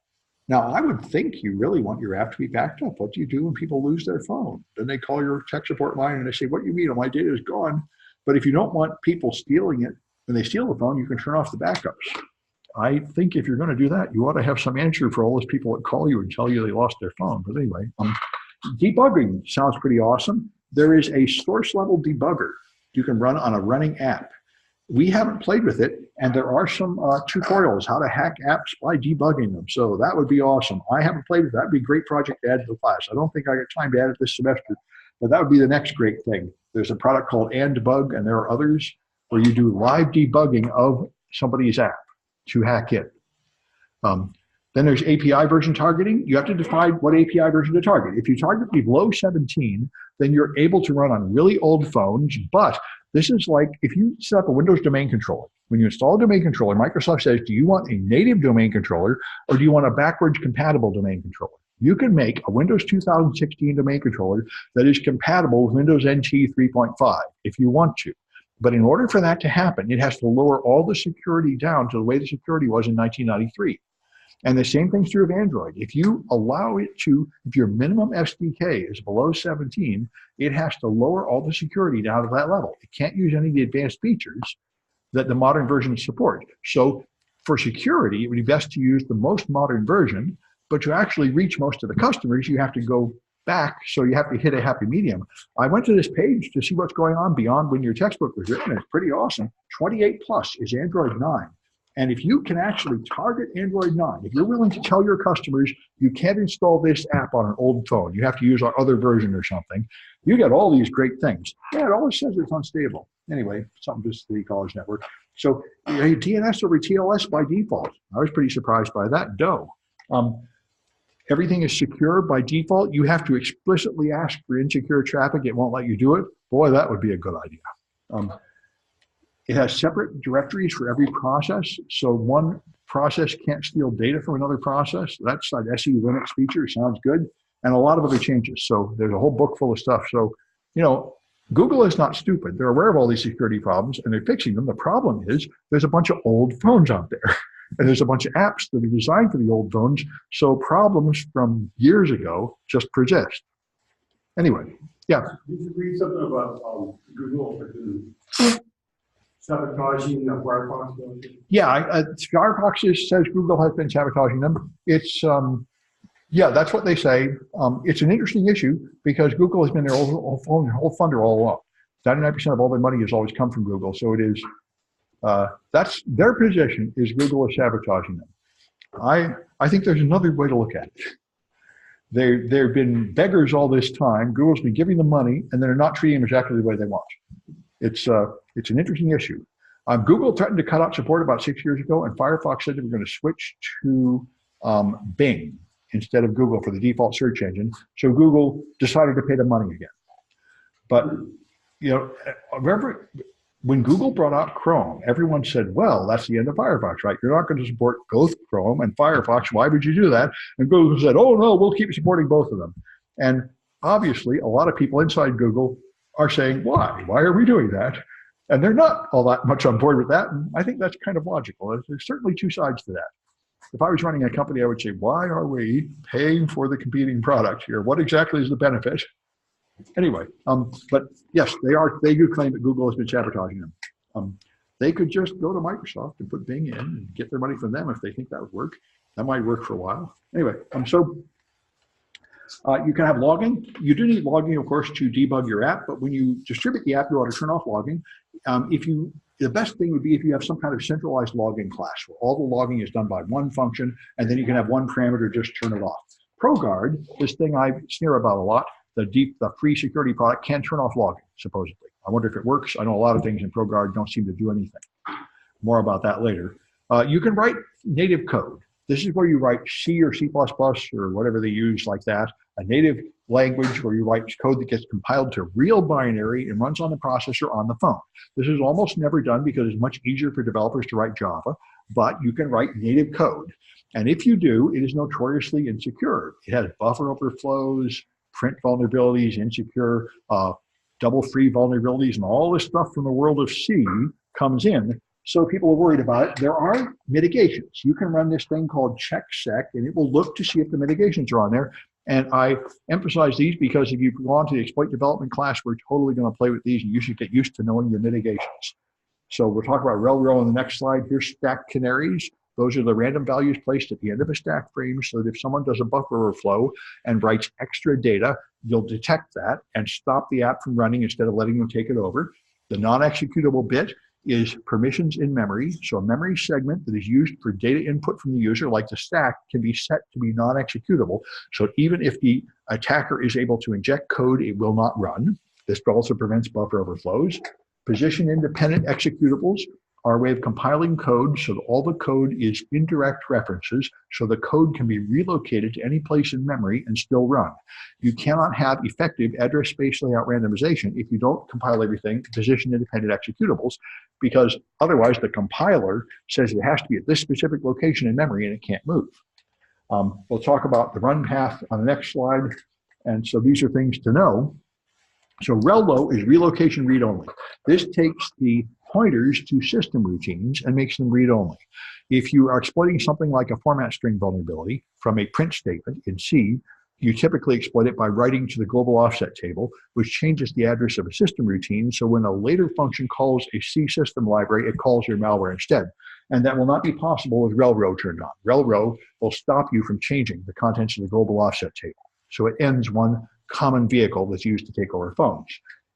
Now, I would think you really want your app to be backed up. What do you do when people lose their phone? Then they call your tech support line and they say, what do you mean? My data is gone. But if you don't want people stealing it, when they steal the phone, you can turn off the backups. I think if you're going to do that, you ought to have some answer for all those people that call you and tell you they lost their phone. But anyway, debugging sounds pretty awesome. There is a source level debugger you can run on a running app. We haven't played with it, and there are some tutorials how to hack apps by debugging them. So that would be awesome. I haven't played with that. That'd be a great project to add to the class. I don't think I got time to add it this semester, but that would be the next great thing. There's a product called Debug, and there are others where you do live debugging of somebody's app to hack it. Then there's API version targeting. You have to define what API version to target. If you target below 17, then you're able to run on really old phones, but this is like if you set up a Windows domain controller. When you install a domain controller, Microsoft says, do you want a native domain controller or do you want a backwards compatible domain controller? You can make a Windows 2016 domain controller that is compatible with Windows NT 3.5 if you want to. But in order for that to happen, it has to lower all the security down to the way the security was in 1993. And the same thing's true of Android. If you allow it to, if your minimum SDK is below 17, it has to lower all the security down to that level. It can't use any of the advanced features that the modern versions support. So for security, it would be best to use the most modern version, but to actually reach most of the customers, you have to go back, so you have to hit a happy medium. I went to this page to see what's going on beyond when your textbook was written. It's pretty awesome. 28 plus is Android 9. And if you can actually target Android 9, if you're willing to tell your customers you can't install this app on an old phone, you have to use our other version or something, you get all these great things. Yeah, it always says it's unstable. Anyway, something just the college network. So DNS over TLS by default. I was pretty surprised by that. Everything is secure by default. You have to explicitly ask for insecure traffic. It won't let you do it. Boy, that would be a good idea. It has separate directories for every process. So one process can't steal data from another process. That's an SE Linux feature. Sounds good. And a lot of other changes. So there's a whole book full of stuff. So, you know, Google is not stupid. They're aware of all these security problems and they're fixing them. The problem is there's a bunch of old phones out there. And there's a bunch of apps that are designed for the old phones. So problems from years ago just persist. Anyway, yeah. Did you read something about Google sabotaging the Firefox? Yeah, Firefox says Google has been sabotaging them. It's, yeah, that's what they say. It's an interesting issue because Google has been their whole funder all along. 99% of all their money has always come from Google. So it is, that's their position is Google is sabotaging them. I think there's another way to look at it. They've been beggars all this time. Google's been giving them money, and they're not treating them exactly the way they want. It's an interesting issue. Google threatened to cut out support about 6 years ago, and Firefox said they were going to switch to Bing instead of Google for the default search engine. So Google decided to pay them money again. But remember when Google brought out Chrome, everyone said, well, that's the end of Firefox, right? You're not going to support both Chrome and Firefox. Why would you do that? And Google said, oh, no, we'll keep supporting both of them. And obviously, a lot of people inside Google are saying, why? Why are we doing that? And they're not all that much on board with that. And I think that's kind of logical. There's certainly two sides to that. If I was running a company, I would say, why are we paying for the competing product here? What exactly is the benefit? Anyway, but yes, they do claim that Google has been sabotaging them. They could just go to Microsoft and put Bing in and get their money from them if they think that would work. That might work for a while. Anyway, so you can have logging. You do need logging, of course, to debug your app, but when you distribute the app, you ought to turn off logging. The best thing would be if you have some kind of centralized logging class where all the logging is done by one function, and then you can have one parameter, just turn it off. ProGuard, this thing I sneer about a lot, the free security product, can turn off logging, supposedly. I wonder if it works. I know a lot of things in ProGuard don't seem to do anything. More about that later. You can write native code. This is where you write C or C++ or whatever they use like that, a native language where you write code that gets compiled to real binary and runs on the processor on the phone. This is almost never done because it's much easier for developers to write Java, but you can write native code. And if you do, it is notoriously insecure. It has buffer overflows, print vulnerabilities, insecure, double-free vulnerabilities, and all this stuff from the world of C comes in. So people are worried about it. There are mitigations. You can run this thing called checksec, and it will look to see if the mitigations are on there. And I emphasize these because if you go on to the exploit development class, we're totally going to play with these, and you should get used to knowing your mitigations. So we'll talk about rel-row on the next slide. Here's stack canaries. Those are the random values placed at the end of a stack frame so that if someone does a buffer overflow and writes extra data, you'll detect that and stop the app from running instead of letting them take it over. The non-executable bit is permissions in memory. So a memory segment that is used for data input from the user, like the stack, can be set to be non-executable. So even if the attacker is able to inject code, it will not run. This also prevents buffer overflows. Position-independent executables are a way of compiling code so that all the code is indirect references, so the code can be relocated to any place in memory and still run. You cannot have effective address space layout randomization if you don't compile everything to position-independent executables, because otherwise the compiler says it has to be at this specific location in memory and it can't move. We'll talk about the run path on the next slide. And so these are things to know. So rel-low is relocation read-only. This takes the pointers to system routines and makes them read-only. If you are exploiting something like a format string vulnerability from a print statement in C, you typically exploit it by writing to the global offset table, which changes the address of a system routine. So when a later function calls a C system library, it calls your malware instead. And that will not be possible with rel-row turned on. Rel-row will stop you from changing the contents of the global offset table. So it ends one common vehicle that's used to take over phones.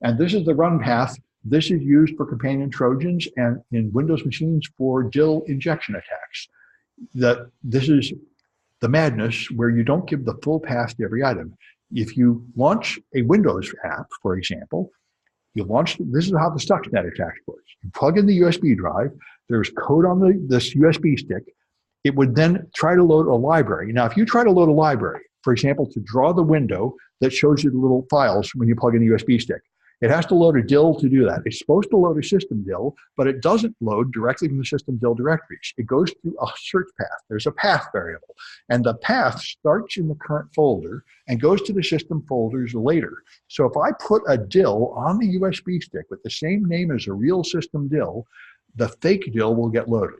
And this is the run path. This is used for companion Trojans and in Windows machines for DIL injection attacks. This is the madness where you don't give the full path to every item. If you launch a Windows app, for example, this is how the Stuxnet attack works. You plug in the USB drive, there's code on this USB stick. It would then try to load a library. Now, if you try to load a library, for example, to draw the window that shows you the little files when you plug in the USB stick, it has to load a DIL to do that. It's supposed to load a system DIL, but it doesn't load directly from the system DIL directories. It goes through a search path. There's a path variable, and the path starts in the current folder and goes to the system folders later. So if I put a DIL on the USB stick with the same name as a real system DIL, the fake DIL will get loaded.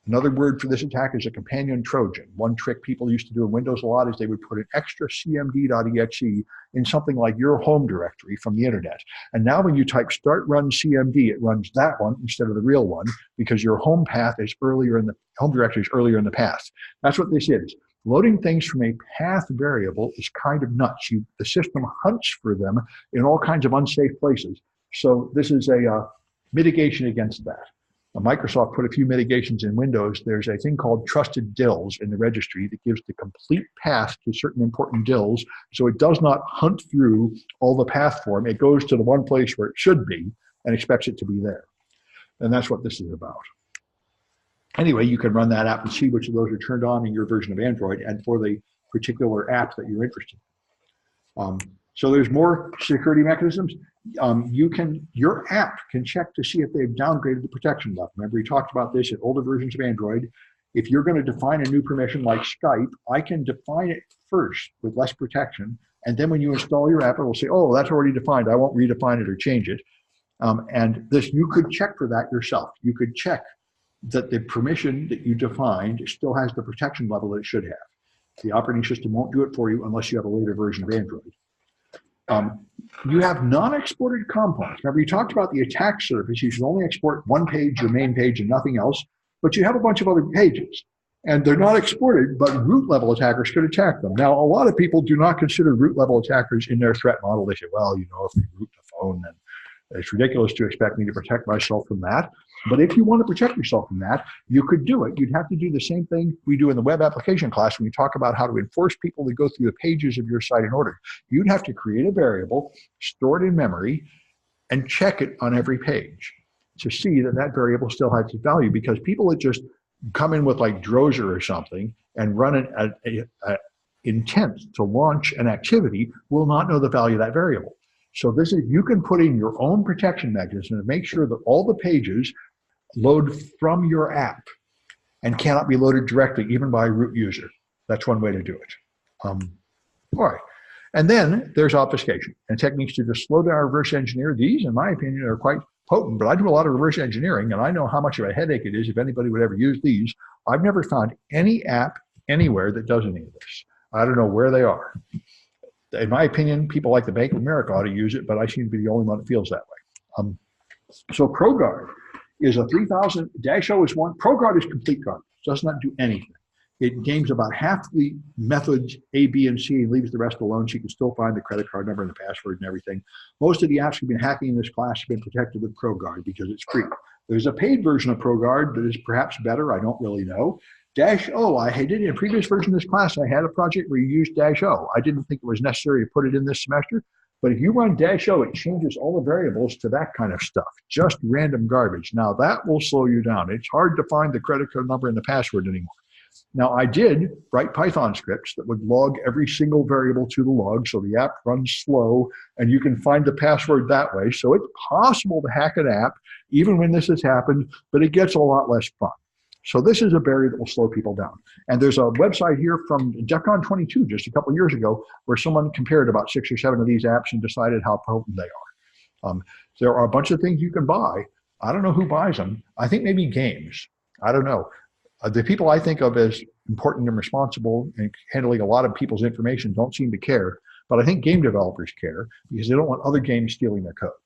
Another word for this attack is a companion Trojan. One trick people used to do in Windows a lot is they would put an extra cmd.exe in something like your home directory from the internet. And now when you type start run cmd, it runs that one instead of the real one because your home path is home directory is earlier in the path. That's what this is. Loading things from a path variable is kind of nuts. The system hunts for them in all kinds of unsafe places. So this is a mitigation against that. Microsoft put a few mitigations in Windows. There's a thing called trusted DILs in the registry that gives the complete path to certain important DILs. So it does not hunt through all the path for them. It goes to the one place where it should be and expects it to be there. And that's what this is about. Anyway, you can run that app and see which of those are turned on in your version of Android and for the particular app that you're interested in. So there's more security mechanisms. Your app can check to see if they've downgraded the protection level. Remember, we talked about this in older versions of Android. If you're going to define a new permission like Skype, I can define it first with less protection. And then when you install your app, it will say, oh, that's already defined. I won't redefine it or change it. And this, you could check for that yourself. You could check that the permission that you defined still has the protection level that it should have. The operating system won't do it for you unless you have a later version of Android. You have non-exported components. Remember, you talked about the attack surface. You should only export one page, your main page, and nothing else. But you have a bunch of other pages. And they're not exported, but root-level attackers could attack them. Now, a lot of people do not consider root-level attackers in their threat model. They say, well, you know, if we root the phone, then it's ridiculous to expect me to protect myself from that. But if you want to protect yourself from that, you could do it. You'd have to do the same thing we do in the web application class when we talk about how to enforce people to go through the pages of your site in order. You'd have to create a variable, store it in memory, and check it on every page to see that that variable still has its value, because people that just come in with like Drozer or something and run an intent to launch an activity will not know the value of that variable. So this is, you can put in your own protection mechanism to make sure that all the pages load from your app and cannot be loaded directly, even by a root user. That's one way to do it. All right. And then there's obfuscation and techniques to just slow down, reverse engineer. These, in my opinion, are quite potent, but I do a lot of reverse engineering, and I know how much of a headache it is if anybody would ever use these. I've never found any app anywhere that does any of this. I don't know where they are. In my opinion, people like the Bank of America ought to use it, but I seem to be the only one that feels that way. So ProGuard is a 3000-O is one. ProGuard is complete garbage. Does not do anything. It games about half the methods A, B, and C and leaves the rest alone, so you can still find the credit card number and the password and everything. Most of the apps we've been hacking in this class have been protected with ProGuard because it's free. There's a paid version of ProGuard that is perhaps better. I don't really know. -O, I did in a previous version of this class, I had a project where you used -O. I didn't think it was necessary to put it in this semester, but if you run -O, it changes all the variables to that kind of stuff, just random garbage. Now that will slow you down. It's hard to find the credit card number and the password anymore. Now I did write Python scripts that would log every single variable to the log so the app runs slow and you can find the password that way. So it's possible to hack an app even when this has happened, but it gets a lot less fun. So this is a barrier that will slow people down. And there's a website here from DEF CON 22 just a couple of years ago where someone compared about 6 or 7 of these apps and decided how potent they are. There are a bunch of things you can buy. I don't know who buys them. I think maybe games. I don't know. The people I think of as important and responsible and handling a lot of people's information don't seem to care. But I think game developers care because they don't want other games stealing their code.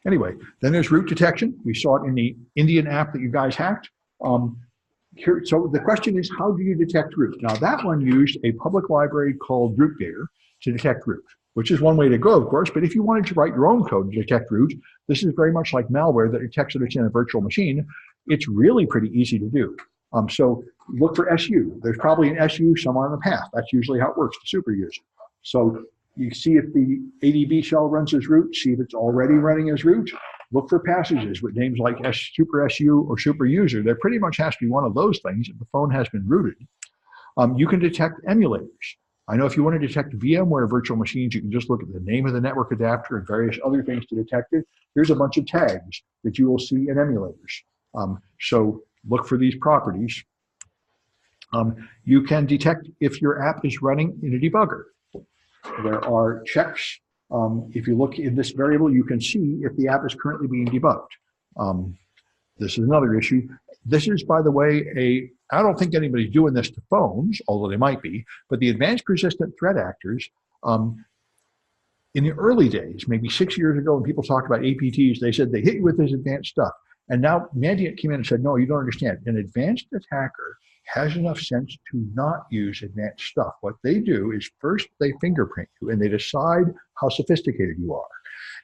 Anyway, then there's root detection. We saw it in the Indian app that you guys hacked. So the question is, how do you detect root? Now that one used a public library called RootGator to detect root, which is one way to go, of course, but if you wanted to write your own code to detect root, this is very much like malware that detects that it's in a virtual machine. It's really pretty easy to do. So look for SU. There's probably an SU somewhere on the path. That's usually how it works, the super user. So you see if the ADB shell runs as root, see if it's already running as root. Look for passages with names like super SU or super user. There pretty much has to be one of those things if the phone has been rooted. You can detect emulators. I know if you want to detect VMware virtual machines, you can just look at the name of the network adapter and various other things to detect it. Here's a bunch of tags that you will see in emulators. So look for these properties. You can detect if your app is running in a debugger. There are checks. If you look in this variable, you can see if the app is currently being debugged. This is another issue. This is, by the way, I don't think anybody's doing this to phones, although they might be, but the advanced persistent threat actors, in the early days, maybe 6 years ago, when people talked about APTs, they said they hit you with this advanced stuff. And now Mandiant came in and said, no, you don't understand. An advanced attacker has enough sense to not use advanced stuff. What they do is first they fingerprint you and they decide how sophisticated you are.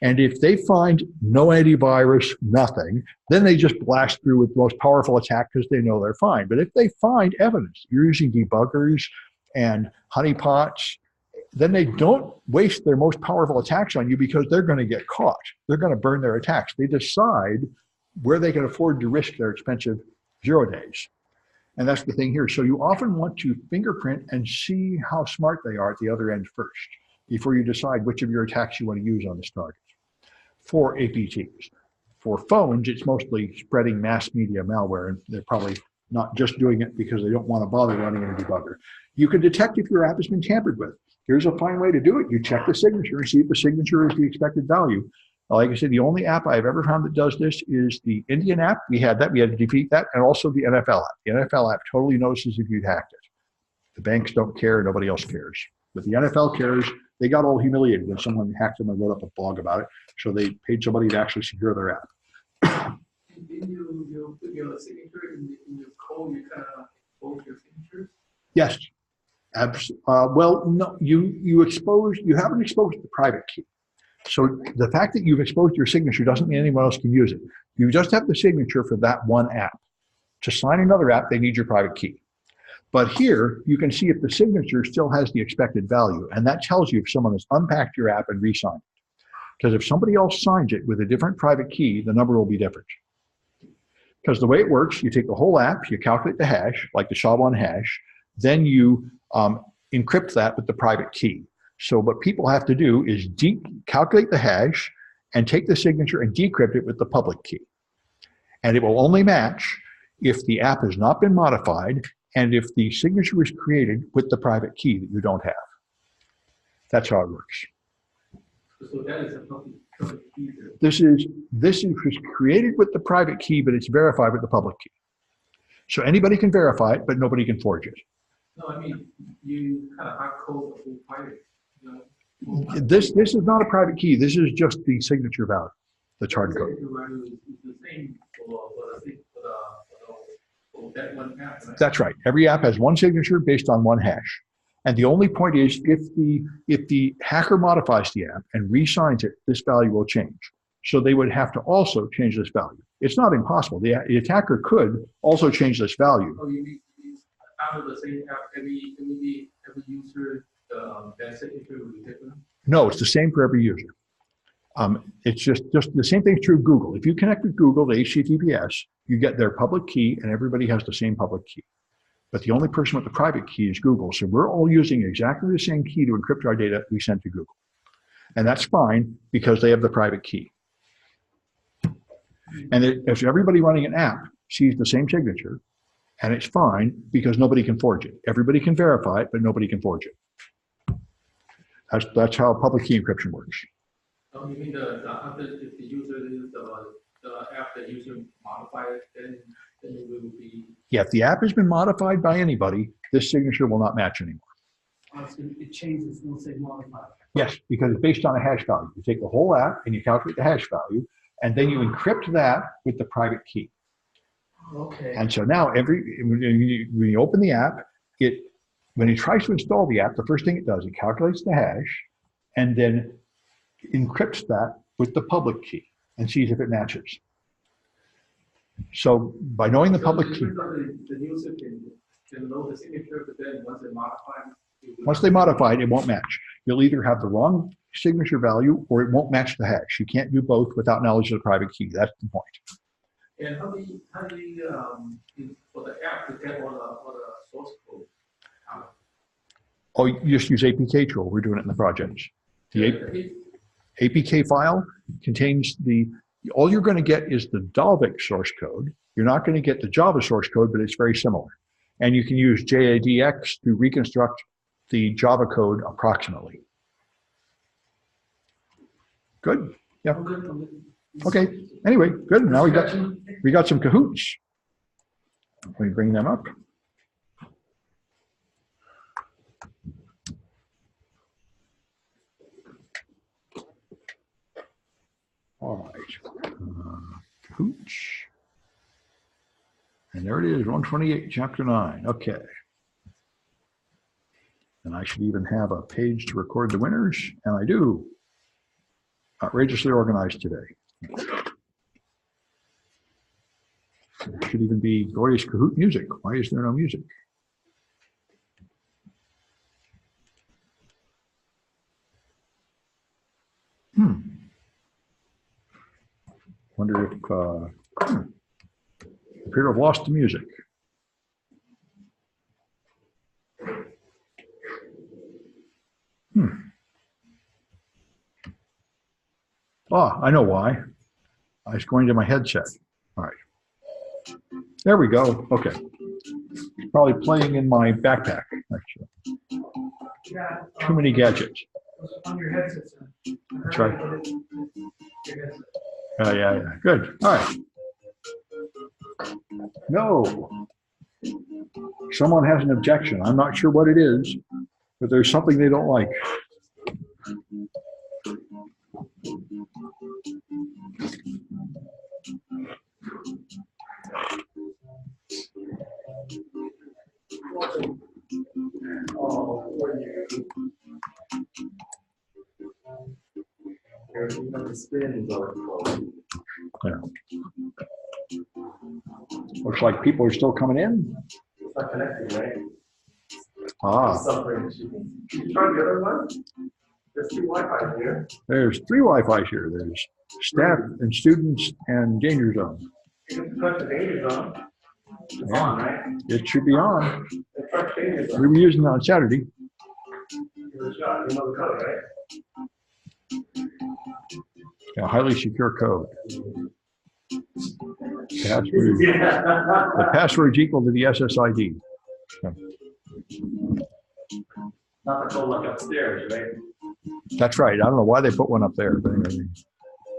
And if they find no antivirus, nothing, then they just blast through with the most powerful attack because they know they're fine. But if they find evidence, you're using debuggers and honeypots, then they don't waste their most powerful attacks on you because they're going to get caught. They're going to burn their attacks. They decide where they can afford to risk their expensive 0 days. And that's the thing here. So you often want to fingerprint and see how smart they are at the other end first before you decide which of your attacks you want to use on this target. For APTs. For phones, it's mostly spreading mass media malware, and they're probably not just doing it because they don't want to bother running a debugger. You can detect if your app has been tampered with. Here's a fine way to do it. You check the signature and see if the signature is the expected value. Like I said, the only app I've ever found that does this is the Indian app. We had that. We had to defeat that. And also the NFL app. The NFL app totally notices if you'd hacked it. The banks don't care. Nobody else cares. But the NFL cares. They got all humiliated when someone hacked them and wrote up a blog about it. So they paid somebody to actually secure their app. Didn't you put your signature in your code? You kind of both your signatures? Yes. Well, no, you haven't exposed the private key. So the fact that you've exposed your signature doesn't mean anyone else can use it. You just have the signature for that one app. To sign another app, they need your private key. But here, you can see if the signature still has the expected value, and that tells you if someone has unpacked your app and re-signed it. Because if somebody else signs it with a different private key, the number will be different. Because the way it works, you take the whole app, you calculate the hash, like the SHA-1 hash, then you encrypt that with the private key. So what people have to do is calculate the hash and take the signature and decrypt it with the public key. And it will only match if the app has not been modified and if the signature was created with the private key that you don't have. That's how it works. So that is a public key. This is created with the private key, but it's verified with the public key. So anybody can verify it, but nobody can forge it. No, I mean, you kind of hard code the whole private. This is not a private key. This is just the signature value, the hard code. It's the same for that one app. Right? That's right. Every app has one signature based on one hash. And the only point is if the hacker modifies the app and re-signs it, this value will change. So they would have to also change this value. It's not impossible. The attacker could also change this value. Oh, you mean out of the same app, every user, that signature will be different? No, it's the same for every user. It's just the same thing's true of Google. If you connect with Google to HTTPS, you get their public key and everybody has the same public key. But the only person with the private key is Google. So we're all using exactly the same key to encrypt our data we send to Google. And that's fine because they have the private key. And if everybody running an app sees the same signature, and it's fine because nobody can forge it. Everybody can verify it, but nobody can forge it. That's how public key encryption works. Oh, you mean if the user uses the app that user modified it, then it will be. Yeah, if the app has been modified by anybody, this signature will not match anymore. So it changes, we'll say modified. Yes, because it's based on a hash value. You take the whole app and you calculate the hash value, and then you encrypt that with the private key. Okay. And so now when you open the app, when it tries to install the app, the first thing it does, it calculates the hash and then encrypts that with the public key and sees if it matches. So by knowing the public key, the user can load the signature, but then once they modify it, it won't match. You'll either have the wrong signature value or it won't match the hash. You can't do both without knowledge of the private key. That's the point. And how do you for the app to get all the source code out? Oh, you just use APK tool. We're doing it in the projects. The APK file contains all you're going to get is the Dalvik source code. You're not going to get the Java source code, but it's very similar. And you can use JADX to reconstruct the Java code approximately. Good. Yeah. Okay. Anyway, good. Now we got some Cahoots. Let me bring them up. All right. Cahoots. And there it is, 128, Chapter 9. Okay. And I should even have a page to record the winners, and I do. Outrageously organized today. Should even be glorious Kahoot music. Why is there no music? Wonder if appear to have lost the music. Ah, I know why. I was going to my headset. All right. There we go. Okay. It's probably playing in my backpack, actually. Yeah, Too many gadgets. on your headset. That's right. Yeah. Good. All right. No. Someone has an objection. I'm not sure what it is, but there's something they don't like. Yeah. Looks like people are still coming in. It's not connecting, right? Ah. You try the other one? There's 2 Wi-Fi here. There's 3 Wi-Fi's here. There's staff and students and danger zone. You can touch the danger zone. It's Yeah. on, right? It should be on. Touch danger zone. We were using it on Saturday. Give it a shot. You know the code, right? A highly secure code. Password. Yeah. The password's equal to the SSID. Not the code like upstairs, right? That's right. I don't know why they put one up there, but anyway,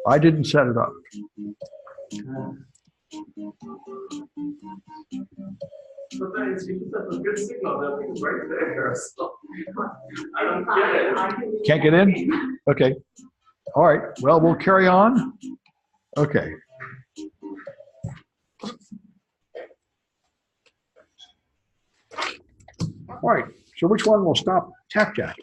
I didn't set it up. But then it's a good signal. That thing's right there. So, I don't get it. Can't get in? Okay. All right. Well, we'll carry on. Okay. All right. So which one will stop Tapjacking?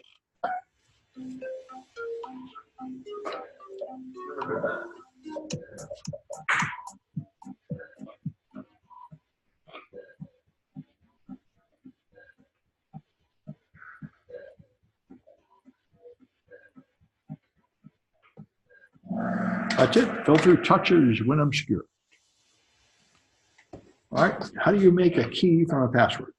That's it. Filter touches when obscure. All right. How do you make a key from a password?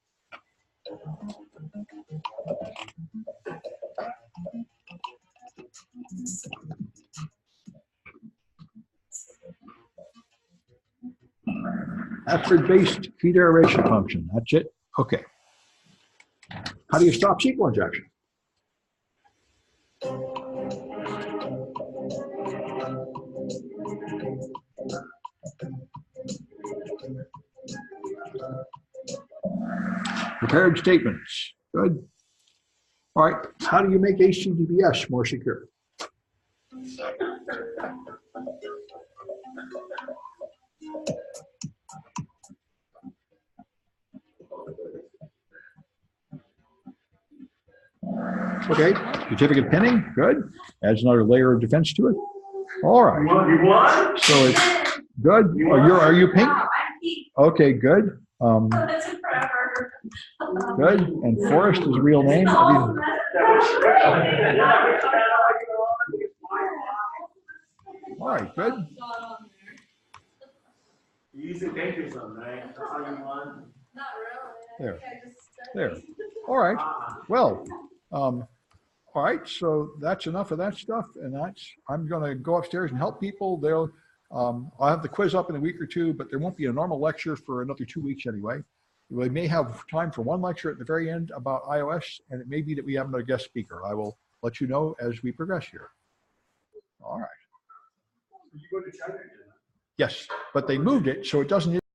Password-based key derivation function. That's it. Okay. How do you stop SQL injection? Prepared statements. Good. All right. How do you make HTTPS more secure? Okay. Certificate pinning. Good. Adds another layer of defense to it. All right. You want? So it's good. Are you pink? Okay. Good. Good. And Forrest is a real name. All right. Good. You use the danger zone, right? That's how you want. Not really. There. I just There. All right. Well, all right. So that's enough of that stuff. And I'm going to go upstairs and help people. I'll have the quiz up in a week or two, but there won't be a normal lecture for another 2 weeks anyway. We may have time for one lecture at the very end about iOS, and it may be that we have another guest speaker. I will let you know as we progress here. All right. You go to China? Yes, but they moved it so it doesn't